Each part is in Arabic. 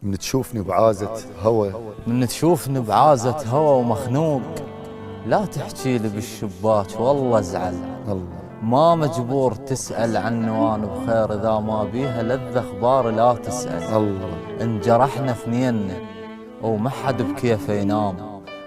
من تشوفني بعازة هوى، من تشوفني بعازة هوى ومخنوق، لا تحكي لي بالشباك والله ازعل. الله ما مجبور تسأل عني وانا بخير، اذا ما بيها لذ اخبار لا تسأل. الله انجرحنا اثنيننا وما حد بكيفه ينام،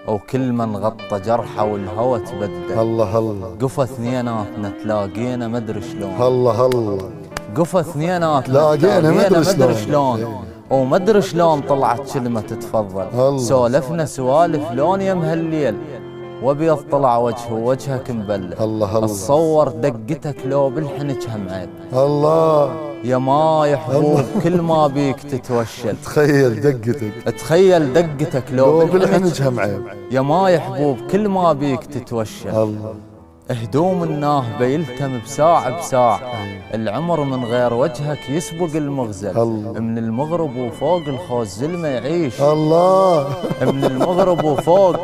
وكل من غطى جرحه والهوى تبدل. الله الله قفا اثنيناتنا تلاقينا مدري شلون، الله الله قفا اثنيناتنا تلاقينا مدري مدري شلون. شلون، ومدري شلون طلعت كلمة تتفضل. الله. سولفنا سوالف لون يم هالليل، وابيض طلع وجهه ووجهك مبلل. الله الله اتصور دقتك لو بالحنك هم عيب، الله. يا ما يا حبوب كل ما بيك تتوشل. تخيل دقتك تخيل دقتك لو بالحنج هم عيب، يا ما يا حبوب كل ما بيك تتوشل. الله هدوم الناهبة يلتم بساعة بساعة، العمر من غير وجهك يسبق المغزل. الله. من المغرب وفوق الخوز زلمة يعيش، الله من المغرب وفوق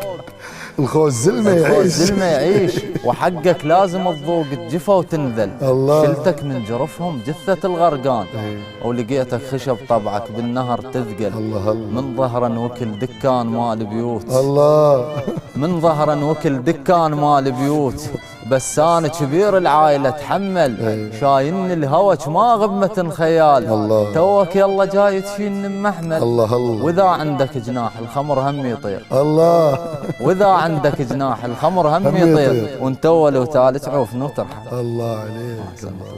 الخوز زلمة الخوز يعيش. زلمة يعيش، وحقك لازم تذوق الجفا وتنذل. الله. شلتك من جرفهم جثة الغرقان، ولقيتك خشب طبعك بالنهر تثقل. الله الله من ظهرا وكل دكان مال بيوت، الله من ظهرا وكل دكان مال بيوت. بس انا كبير العائلة اتحمل، شايني الهوج ما غبمة خيال. الله. توك يلا جاي تشيلني محمل، الله الله واذا عندك جناح الخمر هم يطير. الله واذا عندك جناح الخمر هم هم يطير، يطير. وانت اول وثالث عوفن وترحل. الله عليك الله.